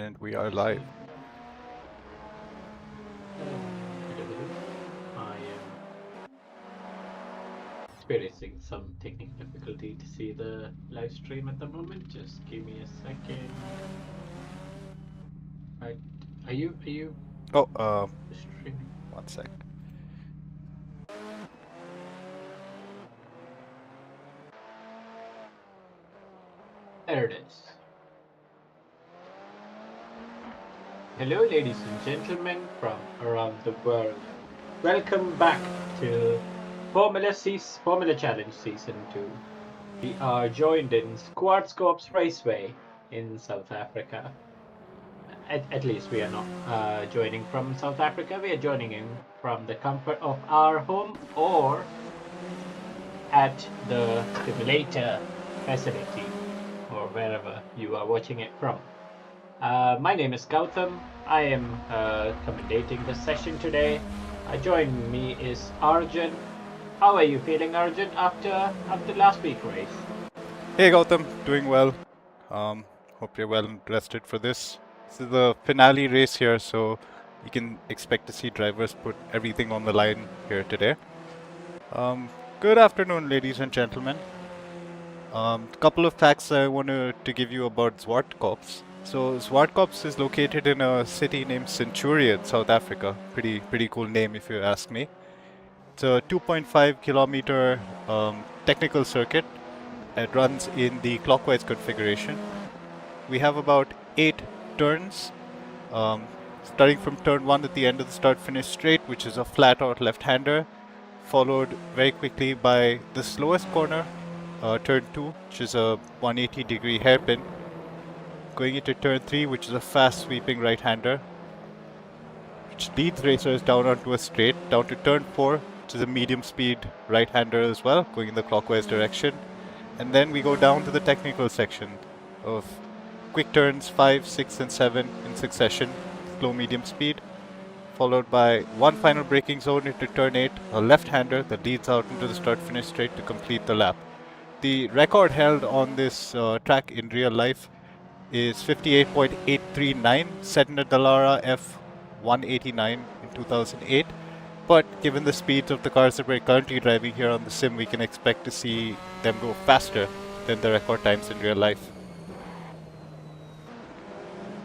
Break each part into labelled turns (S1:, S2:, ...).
S1: And we are live.
S2: I am experiencing some technical difficulty to see the live stream at the moment. Just give me a second. Right. Are you
S1: Oh,
S2: streaming?
S1: one sec.
S2: There it is. Hello, ladies and gentlemen from around the world. Welcome back to Formula Challenge Season 2. We are joined in Zwartkops Raceway in South Africa. At least we are not joining from South Africa. We are joining in from the comfort of our home or at the simulator facility or wherever you are watching it from. My name is Gautam. I am commentating the session today. Joining me is Arjun. How are you feeling, Arjun, after last week's race?
S1: Hey Gautam, doing well. Hope you're well and rested for this. This is the finale race here, so you can expect to see drivers put everything on the line here today. Good afternoon, ladies and gentlemen. Couple of facts I wanted to give you about Zwartkops. So Zwartkops is located in a city named Centurion, South Africa. Pretty cool name if you ask me. It's a 2.5 kilometer technical circuit. It runs in the clockwise configuration. We have about 8 turns, starting from turn 1 at the end of the start-finish straight, which is a flat-out left-hander, followed very quickly by the slowest corner, turn 2, which is a 180-degree hairpin, going into turn 3, which is a fast-sweeping right-hander, which leads racers down onto a straight, down to turn 4, which is a medium-speed right-hander as well, going in the clockwise direction. And then we go down to the technical section of quick turns 5, 6, and 7 in succession, slow medium speed, followed by one final braking zone into turn 8, a left-hander that leads out into the start-finish straight to complete the lap. The record held on this track in real life is 58.839, set in a Dallara F189 in 2008. But given the speeds of the cars that we're currently driving here on the sim, we can expect to see them go faster than the record times in real life.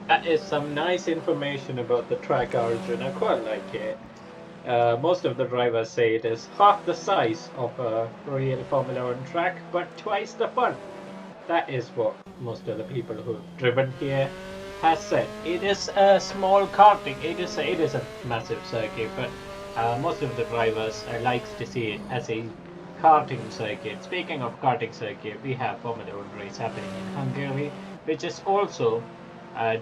S2: That is some nice information about the track, Arjun. I quite like it. Most of the drivers say it is half the size of a real Formula One track, but twice the fun. That is what most of the people who've driven here has said. It is a small karting. It is a massive circuit, but most of the drivers likes to see it as a karting circuit. Speaking of karting circuit, we have Formula One race happening in Hungary, which is also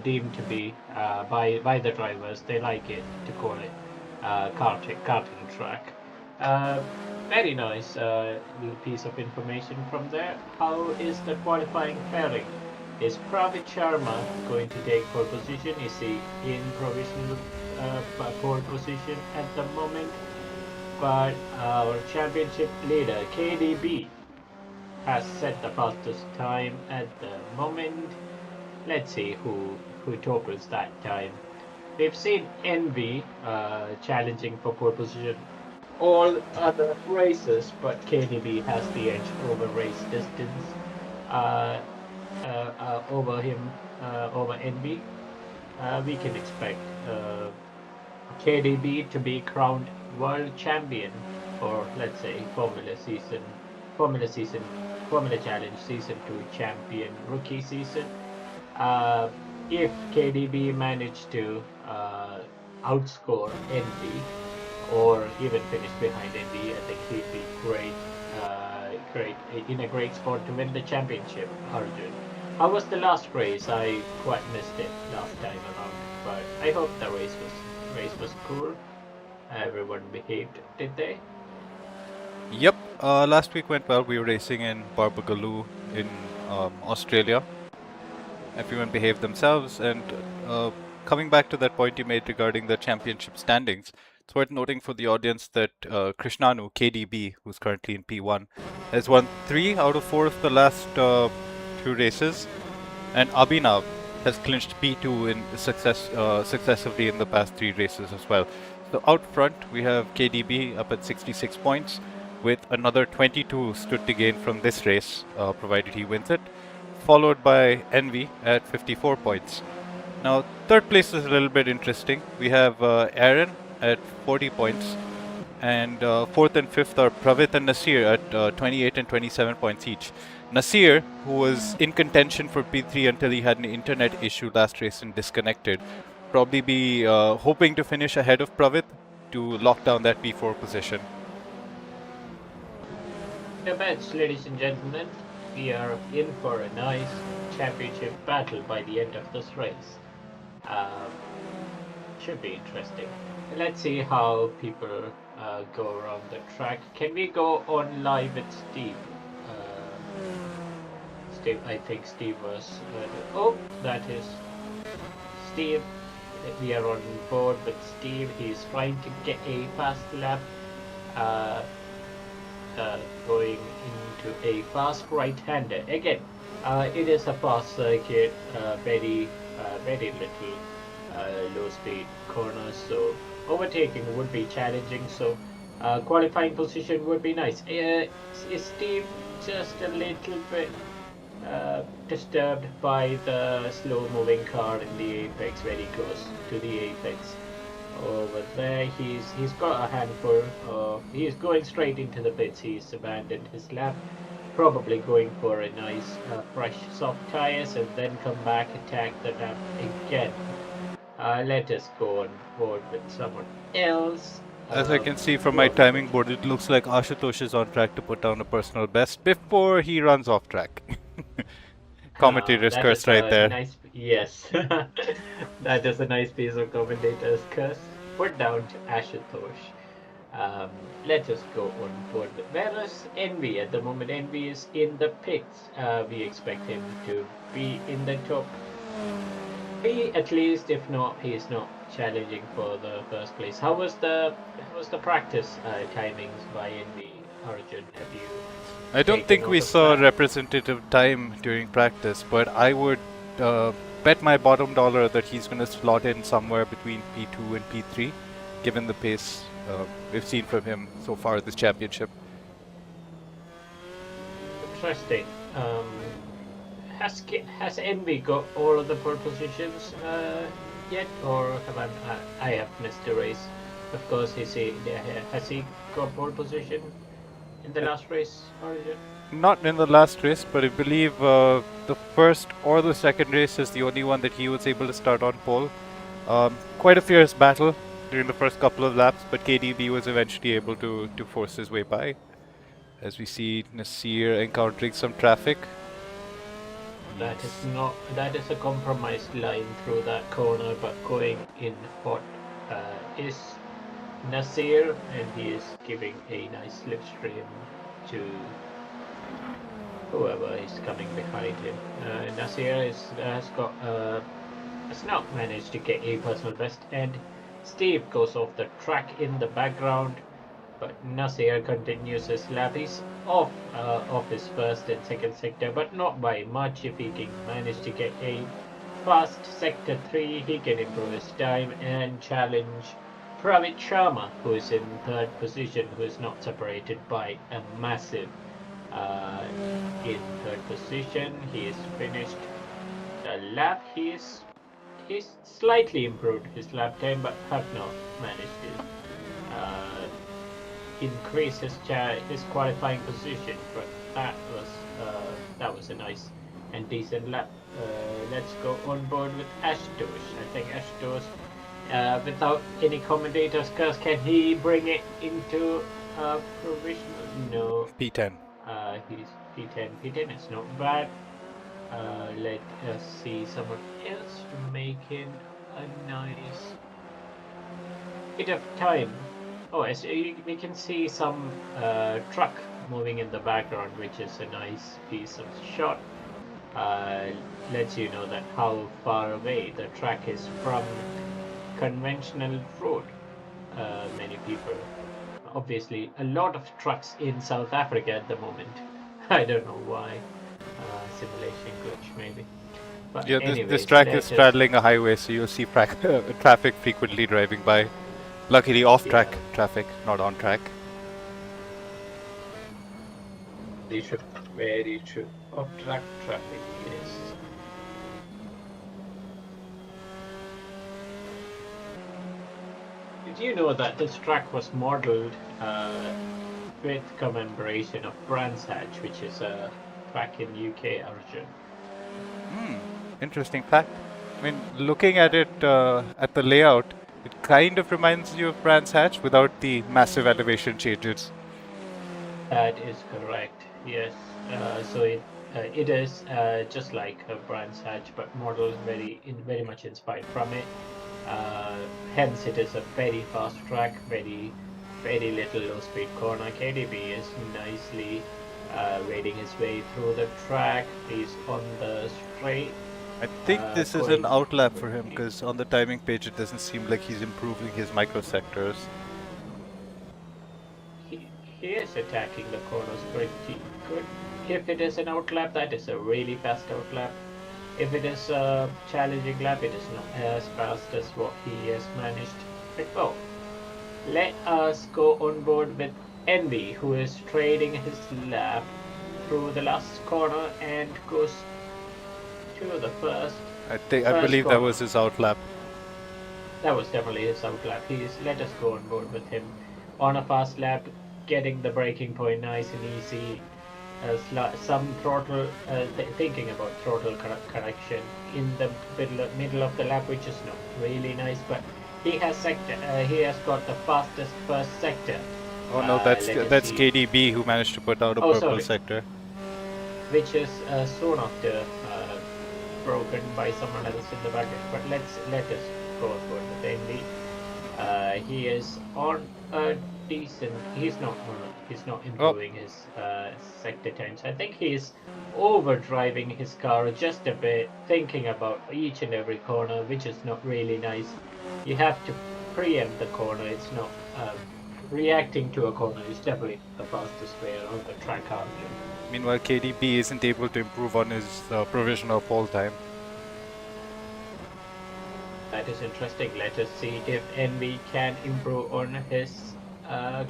S2: deemed to be by the drivers. They like it to call it karting track. Very nice little piece of information from there. How is the qualifying faring? Is Pravit Sharma going to take pole position? Is he in provisional pole position at the moment? But our championship leader KDB has set the fastest time at the moment. Let's see who topples that time. We've seen Envy challenging for pole position all other races, but KDB has the edge over race distance over him, over Envy. We can expect KDB to be crowned world champion for, let's say, Formula Challenge Season 2 champion rookie season. If KDB managed to outscore Envy or even finish behind Envy, I think he'd be in a great spot to win the championship. Arjun, how was the last race? I quite missed it last time around, but I hope the race was cool. Everyone behaved, did they?
S1: Yep, last week went well. We were racing in Barbagaloo in Australia. Everyone behaved themselves, and coming back to that point you made regarding the championship standings, it's worth noting for the audience that Krishnanu, KDB, who's currently in P1, has won 3 out of 4 of the last 2 races, and Abhinav, has clinched P2 in successively in the past 3 races as well. So out front, we have KDB up at 66 points, with another 22 stood to gain from this race, provided he wins it, followed by Envy at 54 points. Now, third place is a little bit interesting. We have Aaron at 40 points, and fourth and fifth are Pravit and Nasir at 28 and 27 points each. Nasir, who was in contention for P3 until he had an internet issue last race and disconnected, probably be hoping to finish ahead of Pravit to lock down that P4 position.
S2: The match, ladies and gentlemen, we are in for a nice championship battle by the end of this race. Should be interesting. Let's see how people go around the track. Can we go on live with Steve? Steve, I think Steve was. Oh, that is Steve. We are on board with Steve. He's trying to get a fast lap. Going into a fast right-hander. Again, it is a fast circuit, very little low-speed corners, so overtaking would be challenging. So qualifying position would be nice. Is Steve just a little bit disturbed by the slow-moving car in the apex, very close to the apex? Over there, he's got a handful. He's going straight into the pits. He's abandoned his lap, probably going for a nice fresh soft tires and then come back, attack the lap again. Let us go on board with someone else.
S1: As I can see from my timing board, it looks like Ashutosh is on track to put down a personal best before he runs off track. Commentator's curse right there.
S2: Nice, yes, that is a nice piece of commentator's curse. Put down to Ashutosh. Let us go on board. Where is Envy at the moment? Envy is in the pits. We expect him to be in the top three at least. If not, he is not challenging for the first place. How was the practice timings by Envy, Arjun? Have you?
S1: I don't think we saw representative time during practice, but I would bet my bottom dollar that he's going to slot in somewhere between P2 and P3, given the pace we've seen from him so far this championship.
S2: Interesting. Has Envy got all of the pole positions yet, or have I have missed the race? Of course, has he got pole position in the last race, Origin?
S1: Not in the last race, but I believe the first or the second race is the only one that he was able to start on pole. Quite a fierce battle during the first couple of laps, but KDB was eventually able to force his way by. As we see Nasir encountering some traffic.
S2: That is a compromised line through that corner, but going in hot is Nasir, and he is giving a nice slipstream to whoever is coming behind him. Nasir has not managed to get a personal best, and Steve goes off the track in the background, but Nasir continues his lap. He's off his first and second sector, but not by much. If he can manage to get a fast sector 3, he can improve his time and challenge Pravit Sharma, who is in third position, who is not separated by a massive. In third position, he has finished the lap. He's slightly improved his lap time, but have not managed to increase his qualifying position. But that was a nice and decent lap. Let's go on board with Ashutosh. I think Ashutosh, without any commentators curse, can he bring it into provisional? No.
S1: P10.
S2: He's P10. P10 is not bad. Let us see someone else making a nice bit of time. Oh, as we can see some truck moving in the background, which is a nice piece of shot. Lets you know that how far away the track is from conventional road. Many people, obviously, a lot of trucks in South Africa at the moment. I don't know why. Simulation glitch, maybe. But
S1: Yeah, this
S2: anyways,
S1: track is
S2: let us.
S1: straddling a highway, so you'll see traffic frequently driving by. Luckily, off-track
S2: Yeah,
S1: traffic, not on track.
S2: very true. Very true. Of track traffic, yes. Did you know that this track was modeled with commemoration of Brands Hatch, which is a track in UK origin?
S1: Hmm, interesting fact. I mean, looking at it at the layout, it kind of reminds you of Brands Hatch without the massive elevation changes.
S2: That is correct. Yes. So it is just like Brands Hatch, but modeled very much inspired from it. Uh, Hence, it is a very fast track, very little low speed corner. KDB is nicely wading his way through the track. He's on the straight,
S1: I think this is an
S2: going
S1: outlap for him
S2: quickly.
S1: because on the timing page it doesn't seem like he's improving his microsectors.
S2: He is attacking the corners pretty good. If it is an outlap, that is a really fast outlap. If it is a challenging lap, it is not as fast as what he has managed before. Let us go on board with Envy, who is trading his lap through the last corner and goes to the
S1: I
S2: first
S1: believe that
S2: corner.
S1: was his outlap.
S2: That was definitely his outlap. Let us go on board with him on a fast lap, getting the braking point nice and easy. Some throttle, thinking about throttle correction in the middle of the lap, which is not really nice. But he has got the fastest first sector.
S1: Oh no,
S2: Let us
S1: that's
S2: see.
S1: KDB who managed to put out a
S2: Oh,
S1: purple
S2: sorry,
S1: sector.
S2: which is soon after broken by someone else in the background. But let us go for the Andy. He is on a decent. He's not
S1: Oh,
S2: improving his sector times. I think he's overdriving his car just a bit, thinking about each and every corner, which is not really nice. You have to preempt the corner. It's not reacting to a corner is definitely the fastest way around the track, Arjun.
S1: meanwhile KDB isn't able to improve on his provisional pole time.
S2: That is interesting. Let us see if Envy can improve on his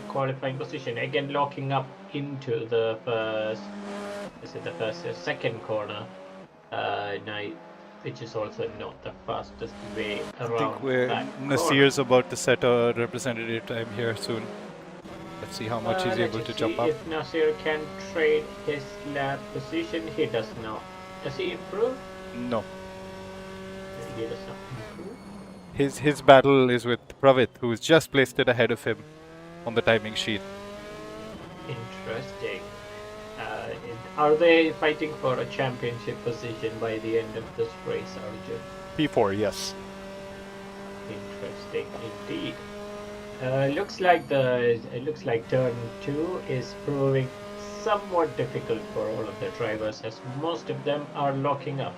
S2: qualifying position. Again, locking up into the first. Is it the first or second corner? Night, which is also not the fastest way
S1: I think
S2: around that corner.
S1: Nasir's about to set a representative time here soon. Let's see how much he's
S2: Let
S1: able
S2: us
S1: to
S2: see
S1: jump up.
S2: if Nasir can trade his lap position. He does not. Does he improve?
S1: No.
S2: He does not improve.
S1: His battle is with Pravit, who's just placed it ahead of him on the timing sheet.
S2: Interesting. Are they fighting for a championship position by the end of this race, Arjun?
S1: P4, yes.
S2: Interesting indeed. It looks like turn 2 is proving somewhat difficult for all of the drivers, as most of them are locking up.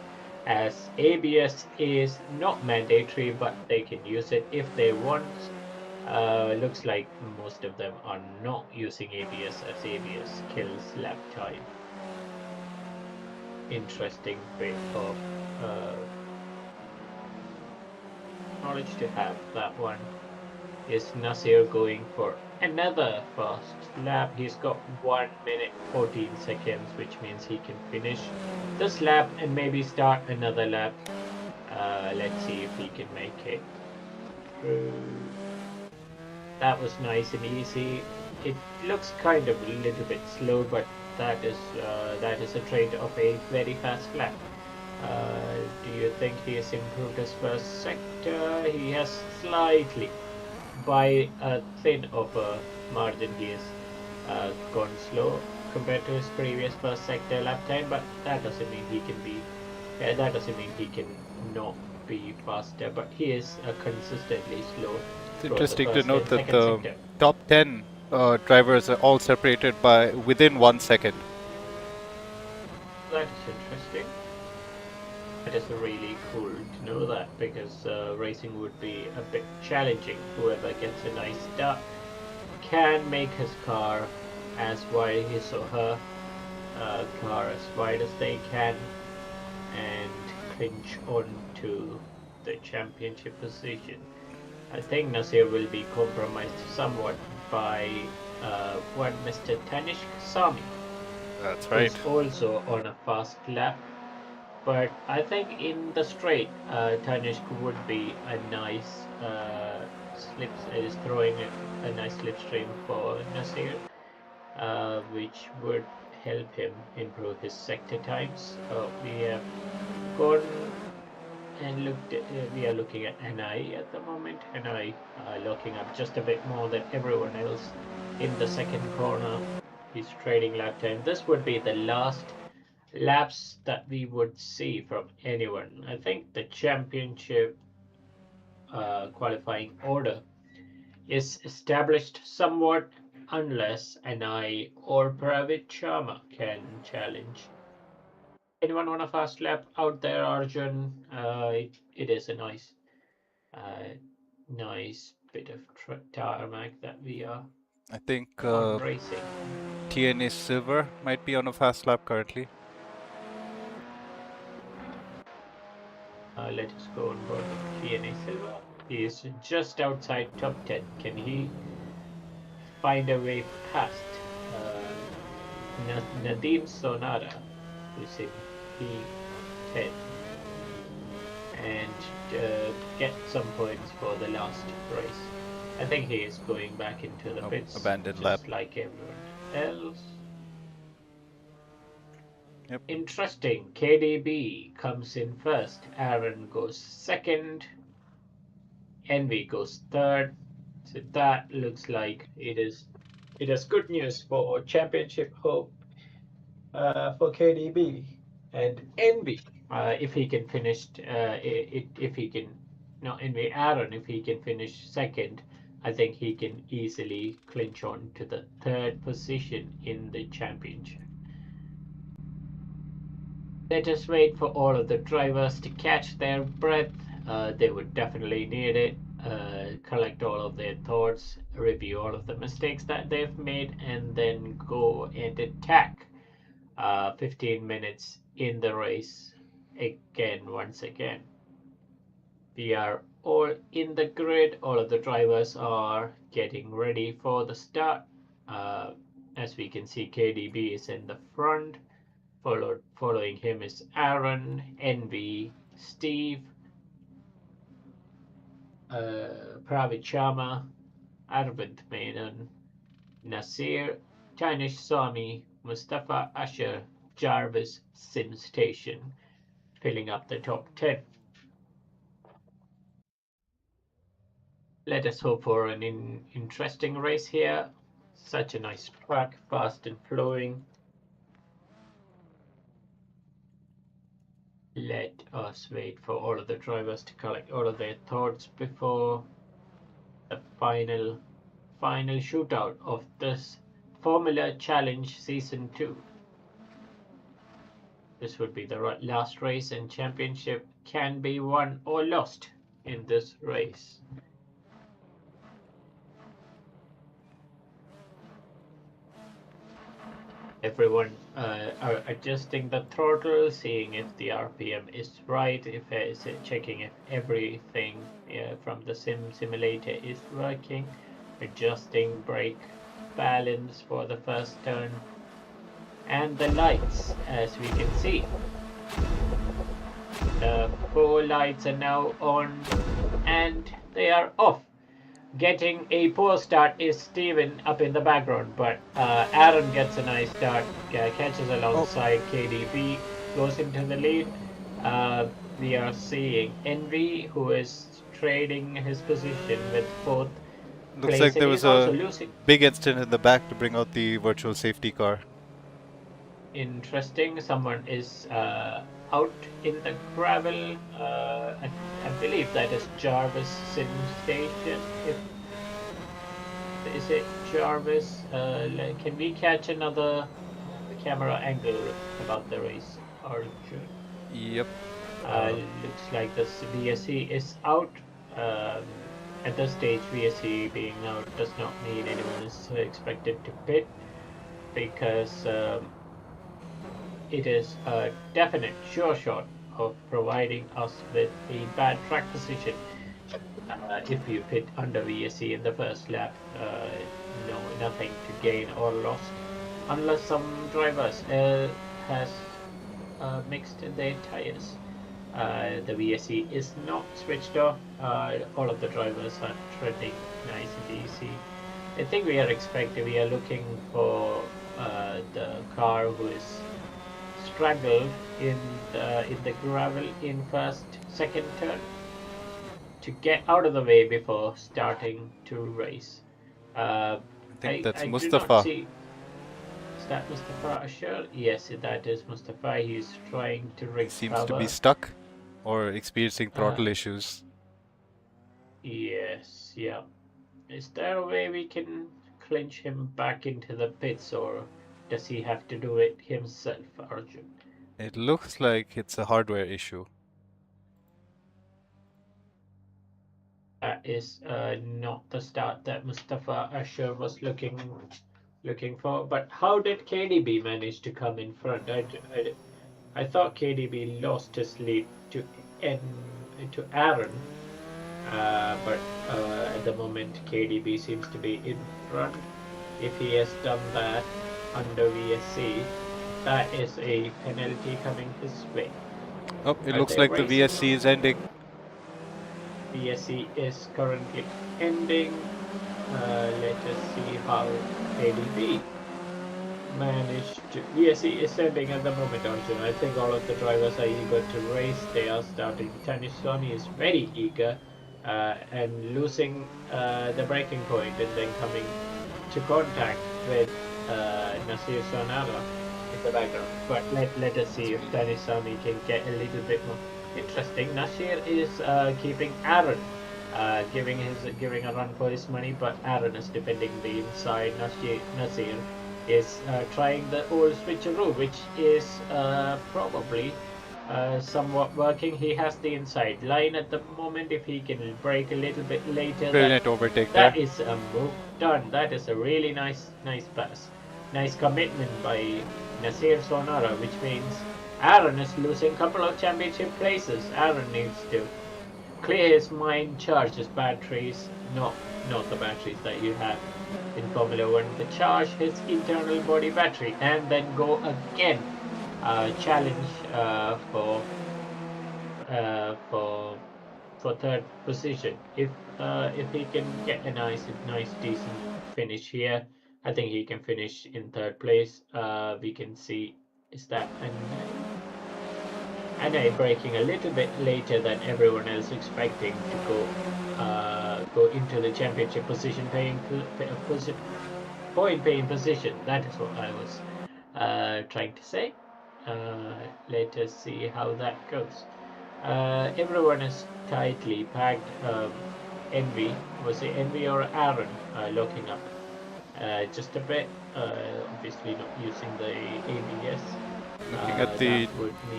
S2: As ABS is not mandatory, but they can use it if they want. Looks like most of them are not using ABS, as ABS kills lap time. Interesting bit of knowledge to have, that one. Is Nasir going for another fast lap? He's got 1 minute 14 seconds, which means he can finish this lap and maybe start another lap. Let's see if he can make it through. That was nice and easy. It looks kind of a little bit slow, but that is a trait of a very fast lap. Do you think he has improved his first sector? He has slightly, by a thin of a margin, he has gone slow compared to his previous first sector lap time, but that doesn't mean he can be. That doesn't mean he can not be faster, but he is consistently slow
S1: It's
S2: for the
S1: interesting to
S2: first
S1: note
S2: and
S1: that
S2: second
S1: the
S2: sector.
S1: top 10 drivers are all separated by within 1 second.
S2: That is interesting. It is really cool to know that, because racing would be a bit challenging. Whoever gets a nice start can make his car as wide, his or her car as wide as they can, and clinch on to the championship position. I think Nasir will be compromised somewhat by one Mr. Tanishq Sami,
S1: That's
S2: who
S1: right.
S2: is also on a fast lap. But I think in the straight, Tanishq would be a nice is throwing a nice slipstream for Nasir, which would help him improve his sector times. We have gone and looked at, we are looking at NI at the moment. NI locking up just a bit more than everyone else in the second corner. He's trading lap time. This would be the last laps that we would see from anyone. I think the championship qualifying order is established somewhat unless NI or Pravit Sharma can challenge. Anyone want a fast lap out there, Arjun? It is a nice, nice bit of tarmac that we are
S1: I think
S2: on racing.
S1: TNA Silver might be on a fast lap currently.
S2: Let us go on board with TNA Silver. He is just outside top 10. Can he find a way past Nadeem Sonara, who's in P10, and get some points for the last race? I think he is going back into the pits,
S1: abandoned
S2: just
S1: lap.
S2: like everyone else.
S1: Yep.
S2: Interesting. KDB comes in first. Aaron goes second. Envy goes third. So that looks like it is good news for championship hope for KDB and Envy. If he can finish, if he can, not Envy, Aaron, if he can finish second, I think he can easily clinch on to the third position in the championship. Let us wait for all of the drivers to catch their breath. They would definitely need it. Collect all of their thoughts, review all of the mistakes that they've made, and then go and attack 15 minutes in the race once again. We are all in the grid. All of the drivers are getting ready for the start. As we can see, KDB is in the front. Following him is Aaron, Envy, Steve, Pravit Sharma, Arvind Menon, Nasir, Tanish Swami, Mustafa Asher, Jarvis, Sim Station, filling up the top 10. Let us hope for an interesting race here. Such a nice track, fast and flowing. Let us wait for all of the drivers to collect all of their thoughts before the final shootout of this Formula Challenge Season 2. This would be the last race, and championship can be won or lost in this race. Everyone are adjusting the throttle, seeing if the RPM is right, checking if everything from the simulator is working, adjusting brake balance for the first turn, and the lights, as we can see. The 4 lights are now on and they are off. Getting a poor start is Steven up in the background, but Aaron gets a nice start, catches alongside KDB, goes into the lead. We are seeing Envy, who is trading his position with 4th
S1: Looks
S2: place,
S1: like there
S2: and
S1: was
S2: he's also
S1: a
S2: losing.
S1: big incident in the back to bring out the virtual safety car.
S2: Interesting. Someone is out in the gravel. I believe that is Jarvis Sim Station. Is it Jarvis? Can we catch another camera angle about the race, Arjun?
S1: Yep.
S2: Looks like the VSE is out. At this stage, VSE being out does not mean anyone is expected to pit, because it is a definite sure shot of providing us with a bad track position. If you pit under VSC in the first lap, nothing to gain or lost, unless some drivers has mixed their tires. The VSC is not switched off. All of the drivers are treading nice and easy. I think we are looking for the car who is struggled in the gravel in second turn to get out of the way before starting to race.
S1: I think that's
S2: I do not
S1: Mustafa.
S2: see. Is that Mustafa Ashar? Yes, that is Mustafa. He's trying to
S1: He seems to
S2: recover.
S1: be stuck or experiencing throttle issues.
S2: Yes, yeah. Is there a way we can clinch him back into the pits, or does he have to do it himself, Arjun?
S1: It looks like it's a hardware issue.
S2: That is not the start that Mustafa Ashar was looking for. But how did KDB manage to come in front? I thought KDB lost his lead to Aaron, but at the moment KDB seems to be in front. If he has done that under VSC, that is a penalty coming his way.
S1: Oh, it looks like the VSC is ending.
S2: VSC is currently ending. Let us see how KDB managed to. VSC is ending at the moment, Arjun. I think all of the drivers are eager to race. They are starting. Tanish Swami is very eager and losing the braking point and then coming to contact with Nasir Sonara in the background. But let us see if Tanish Swami can get a little bit more interesting. Nasir is keeping Aaron, giving a run for his money, but Aaron is defending the inside. Nasir is trying the old switcheroo, which is probably somewhat working. He has the inside line at the moment. If he can brake a little bit later,
S1: Brilliant overtake
S2: that
S1: there.
S2: is a move done. That is a really nice pass. Nice commitment by Nasir Sonara, which means Aaron is losing a couple of championship places. Aaron needs to clear his mind, charge his batteries, not the batteries that you have in Formula 1, to charge his internal body battery and then go again. Challenge for third position. If he can get a nice decent finish here, I think he can finish in third place. We can see, is that Anay braking a little bit later than everyone else expecting to go into the championship position, point paying position. That is what I was trying to say. Let us see how that goes. Everyone is tightly packed. Envy, was it Envy or Aaron locking up just a bit? Obviously not using the ABS.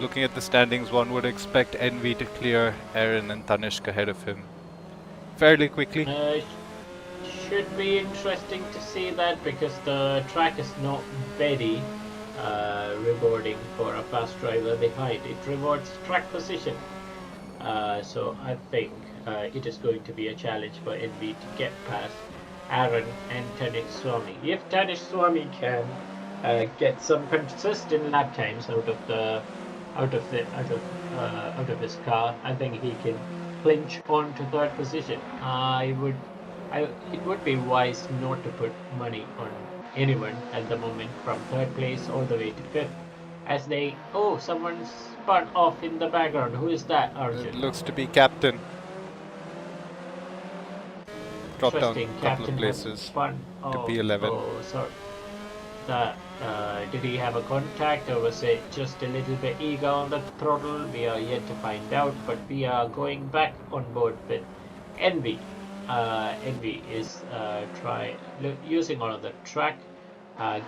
S1: Looking at the standings, one would expect Envy to clear Aaron and Tanishq ahead of him fairly quickly.
S2: Should be interesting to see that, because the track is not very rewarding for a fast driver behind. It rewards track position. So I think it is going to be a challenge for Envy to get past Aaron and Tanish Swami. If Tanish Swami can get some consistent lap times out of his car, I think he can clinch on to third position. It would be wise not to put money on anyone at the moment from third place all the way to fifth, as they someone spun off in the background. Who is that, Arjun?
S1: It looks to be Captain. Dropped down a couple of places to P11.
S2: Oh, sorry. Did he have a contact, or was it just a little bit eager on the throttle? We are yet to find out, but we are going back on board with Envy. Envy is using all of the track,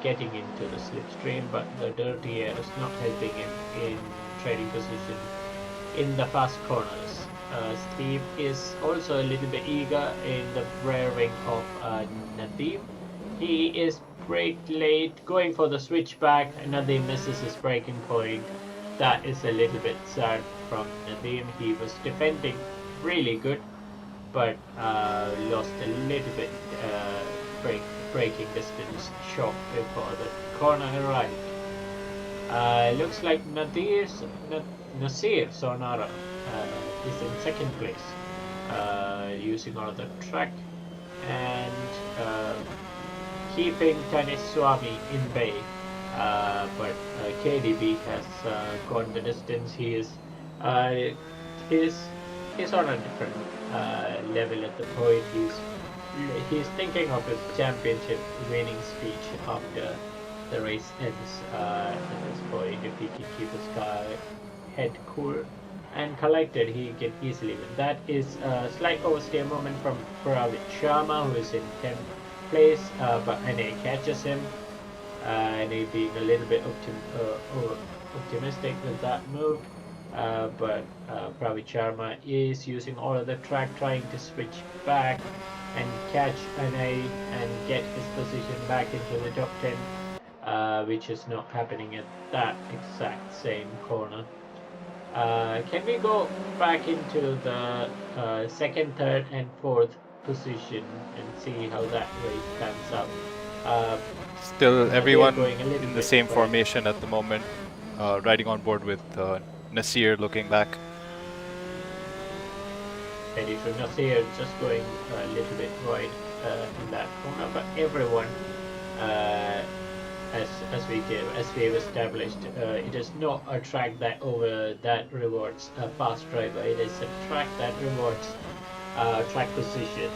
S2: getting into the slipstream, but the dirty air is not helping him in trading position in the fast corners. Steve is also a little bit eager in the rear wing of Nadeem. He is braked late, going for the switchback. Nadeem misses his braking point. that is a little bit sad from Nadim. He was defending really good, but lost a little bit braking distance short before the corner arrived. Looks like Nasir Sonara is in second place, using all the track and keeping Tanis Swami in bay. But KDB has gone the distance. He's on a different level at the point. He's thinking of his championship winning speech after the race ends. At this point, if he can keep his car head cool and collected, he can easily win. That is a slight oversteer moment from Pravit Sharma, who is in 10th place, but NA catches him. NA being a little bit optimistic with that move, but Pravit Sharma is using all of the track, trying to switch back and catch NA and get his position back into the top 10, which is not happening at that exact same corner. Can we go back into the second, third, and fourth position and see how that race pans out?
S1: Still everyone
S2: going a little
S1: in the
S2: bit
S1: same
S2: wide.
S1: formation at the moment, riding on board with Nasir looking back.
S2: Very true. Nasir just going a little bit wide in that corner, but everyone, as we've established, it is not a track that rewards a fast driver. It is a track that rewards track position,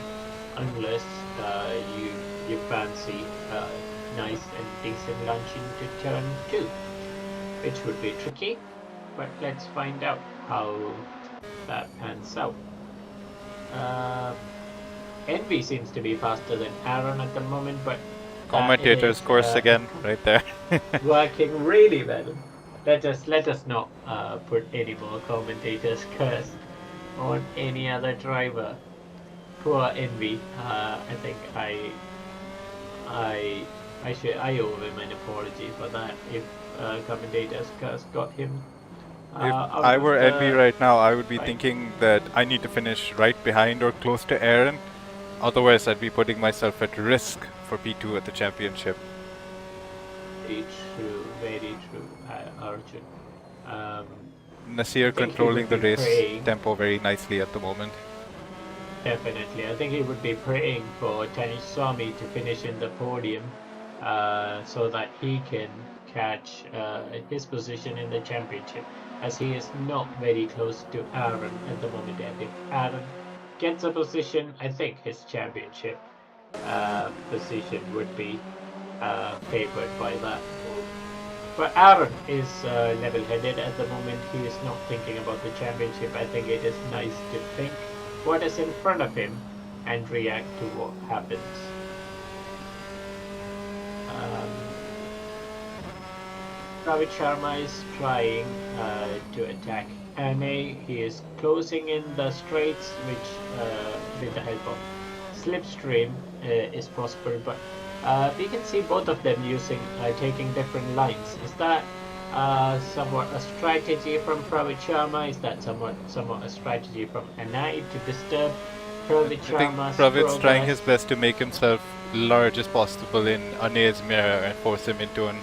S2: unless you fancy nice and decent launch into turn 2, which would be tricky, but let's find out how that pans out. Envy seems to be faster than Aaron at the moment, but
S1: Commentator's course again, right there.
S2: working really well. Let us not put any more commentators' curse on any other driver. Poor Envy. I think I owe him an apology for that. If commentator's curse got him.
S1: If I were Envy right now, I would be thinking that I need to finish right behind or close to Aaron. Otherwise, I'd be putting myself at risk for P2 at the championship.
S2: Very true, Arjun.
S1: Nasir controlling the race tempo very nicely at the moment.
S2: Definitely. I think he would be praying for Tanish Swami to finish in the podium so that he can catch his position in the championship, as he is not very close to Aaron at the moment. And if Aaron gets a position, I think his championship position would be favored by that. But Aaron is level-headed at the moment. He is not thinking about the championship. I think it is nice to think what is in front of him and react to what happens. Ravit Sharma is trying to attack NA. He is closing in the straights, which with the help of slipstream is possible, but we can see both of them taking different lines. Is that somewhat a strategy from Pravit Sharma? Is that somewhat a strategy from Anai to disturb Pravit Sharma's
S1: I think Pravit's trying his best to make himself large as possible in Anai's mirror and force him into an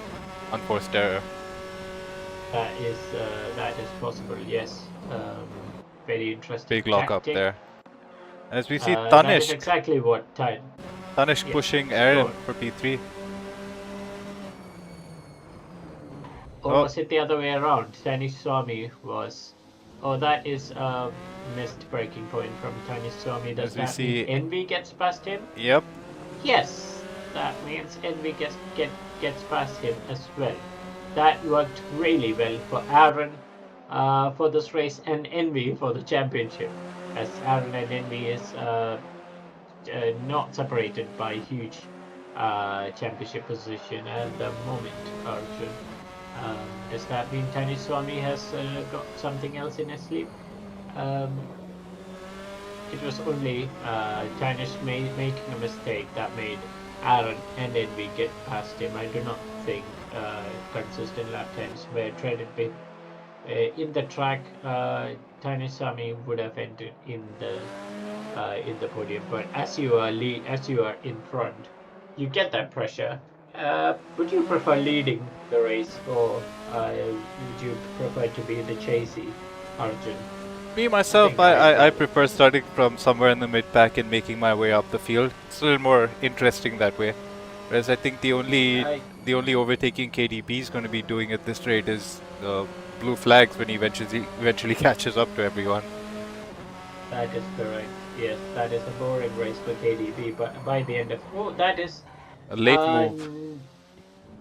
S1: unforced error.
S2: That is possible, yes. Very interesting.
S1: Big lock up there. As we see
S2: That is
S1: Tanishq.
S2: exactly what
S1: Tanishq pushing Aaron for P3.
S2: Or was it the other way around? Tanish Swami was... Oh, that is a missed breaking point from Tanish Swami. Does that mean Envy gets past him?
S1: Yep.
S2: Yes, that means Envy gets past him as well. That worked really well for Aaron for this race and Envy for the championship, as Aaron and Envy is not separated by huge championship position at the moment, Arjun. Does that mean Tanish Swami has got something else in his sleeve? It was only Tanish making a mistake that made Aaron and Envy get past him. I do not think consistent lap times were traded in the track, Tanisami would have entered in the podium. But as you are in front, you get that pressure. Would you prefer leading the race, or would you prefer to be the chasey, Arjun?
S1: Me
S2: I
S1: myself,
S2: think I
S1: I
S2: feel
S1: prefer starting from somewhere in the mid pack and making my way up the field. It's a little more interesting that way. Whereas I think
S2: I
S1: the only overtaking KDB is going to be doing at this rate is blue flags when he eventually catches up to everyone.
S2: That is correct. Yes, that is a boring race for KDB. But by the end of that is
S1: A late move.
S2: an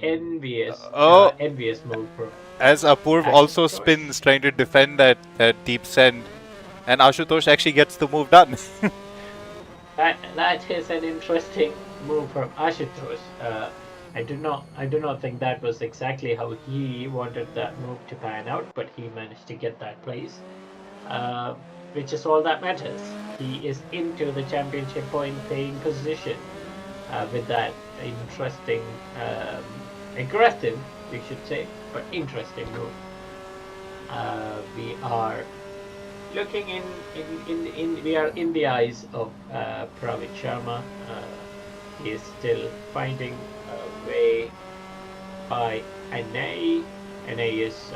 S2: envious
S1: Oh,
S2: envious move from
S1: as Apurv also
S2: Ashutosh.
S1: spins trying to defend that deep send, and Ashutosh actually gets the move done.
S2: That is an interesting move from Ashutosh. I do not think that was exactly how he wanted that move to pan out, but he managed to get that place, uh, which is all that matters. He is into the championship point paying position with that interesting, aggressive, we should say, but interesting move. We are looking we are in the eyes of Pravit Sharma. He is still finding a way by Anay. Anay is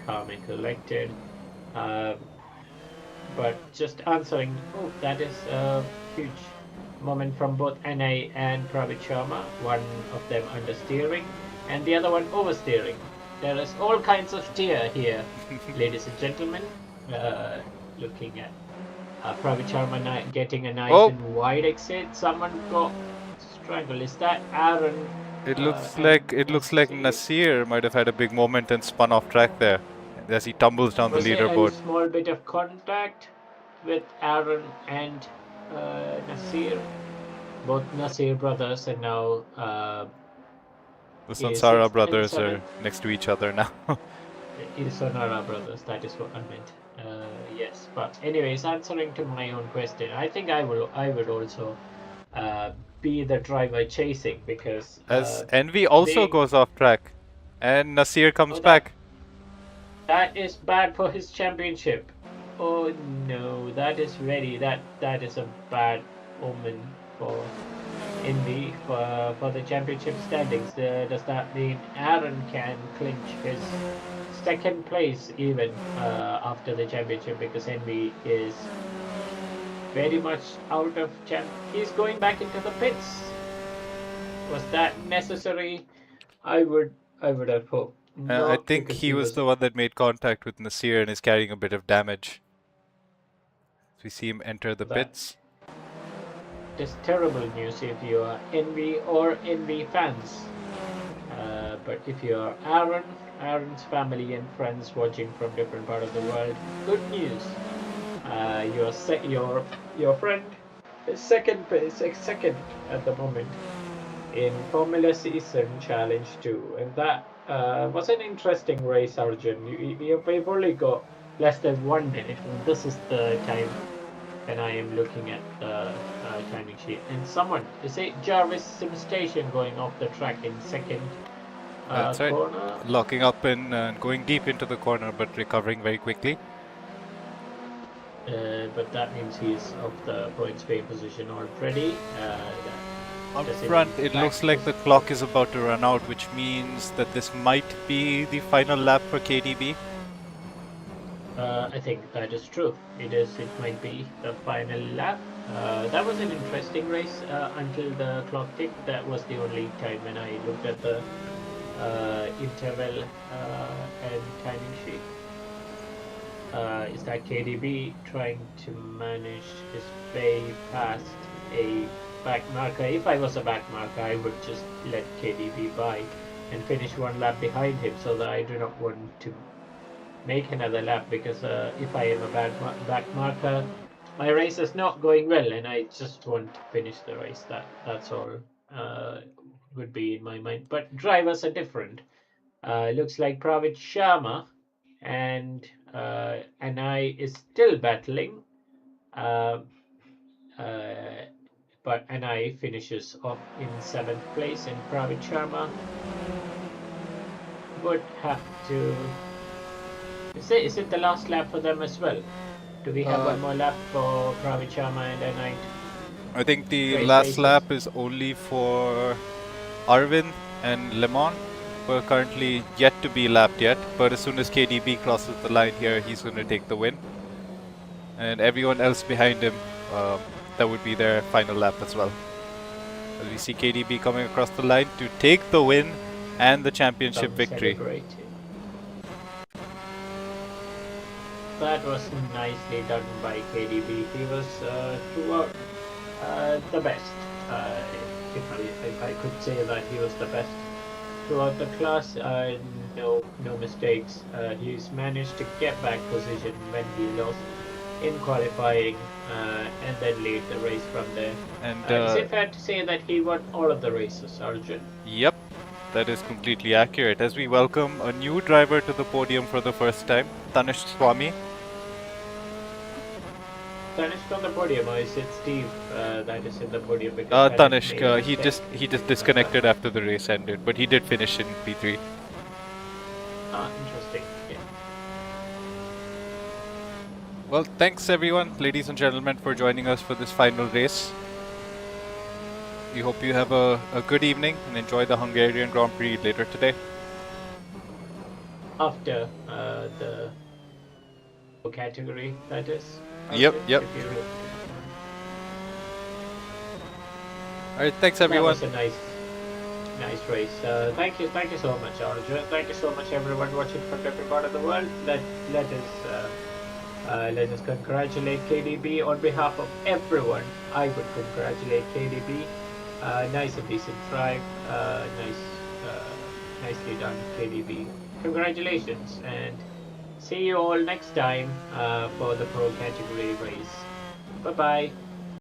S2: calm and collected, uh, but just answering. Oh, that is a huge moment from both Anay and Pravit Sharma. One of them understeering, and the other one oversteering. There is all kinds of steer here, ladies and gentlemen. Uh, Looking at Pravit Sharma getting a nice
S1: Oh,
S2: and wide exit. Someone got strangled. Is that Aaron and
S1: it looks like
S2: Nasir?
S1: Nasir might have had a big moment and spun off track there as he tumbles down the
S2: Was there a
S1: leaderboard.
S2: small bit of contact with Aaron and Nasir? Both Nasir brothers, and now
S1: The
S2: is
S1: Sansara
S2: 6th and
S1: brothers are
S2: 7th.
S1: next to each other now.
S2: Sonara brothers, that is what I meant. Yes, but anyways, answering to my own question, I think I would also uh, be the driver chasing, because
S1: As Envy also
S2: they
S1: goes off track, and Nasir comes
S2: oh
S1: back.
S2: that is bad for his championship. Oh no, that is a bad omen for Indy for the championship standings. Does that mean Aaron can clinch his second place even after the championship, because Envy is very much out of champ? He's going back into the pits. Was that necessary? I would have hoped
S1: I
S2: not,
S1: think
S2: because
S1: he
S2: he
S1: was
S2: was.
S1: the one that made contact with Nasir and is carrying a bit of damage. So we see him enter the
S2: That
S1: pits.
S2: is terrible news if you are Envy or Envy fans. But if you are Aaron's family and friends watching from different part of the world, good news. Your friend is second at the moment in Formula Season Challenge 2, and that was an interesting race, Arjun. We've only got less than 1 minute, and this is the time when I am looking at the timing sheet. And someone, is it Jarvis Station going off the track in second
S1: That's right.
S2: corner?
S1: Locking up and going deep into the corner, but recovering very quickly.
S2: But that means he's off the points pay position already.
S1: Up
S2: Does it
S1: front, it
S2: impact
S1: looks like
S2: his?
S1: the clock is about to run out, which means that this might be the final lap for KDB.
S2: I think that is true. It is. It might be the final lap. That was an interesting race until the clock ticked. That was the only time when I looked at the interval and timing sheet. Is that KDB trying to manage his way past a back marker? If I was a back marker, I would just let KDB by and finish one lap behind him, so that I do not want to make another lap, because if I am a back marker, my race is not going well, and I just want to finish the race. That's all would be in my mind. But drivers are different. Looks like Pravit Sharma and Anai is still battling, uh, uh, but Anai finishes off in 7th place, and Pravit Sharma would have to Is it the last lap for them as well? Do we have
S1: Uh,
S2: one more lap for Pravin Sharma and N9
S1: I think the
S2: race
S1: last
S2: races?
S1: lap is only for Arvind and Le Mans. We're currently yet to be lapped yet, but as soon as KDB crosses the line here, he's going to take the win. And everyone else behind him, that would be their final lap as well. As we see KDB coming across the line to take the win and the championship victory.
S2: Celebrating. That was nicely done by KDB. He was throughout the best. If I could say that he was the best throughout the class, no mistakes. He's managed to get back position when he lost in qualifying and then lead the race from there.
S1: And
S2: is it fair to say that he won all of the races, Arjun?
S1: Yep, that is completely accurate. As we welcome a new driver to the podium for the first time, Tanish Swami.
S2: Tanishk on the podium, or is it Steve that is in the podium? Because
S1: Tanishk, he just disconnected after the race ended, but he did finish in P3.
S2: Interesting. Yeah.
S1: Well, thanks everyone, ladies and gentlemen, for joining us for this final race. We hope you have a good evening and enjoy the Hungarian Grand Prix later today.
S2: After the category, that is.
S1: Yep. Alright, thanks everyone.
S2: That was a nice race. Thank you so much, Arjun. Thank you so much, everyone watching from every part of the world. Let us congratulate KDB on behalf of everyone. I would congratulate KDB. Nice and decent drive. Nicely done, KDB. Congratulations, and see you all next time for the pro category race. Bye bye.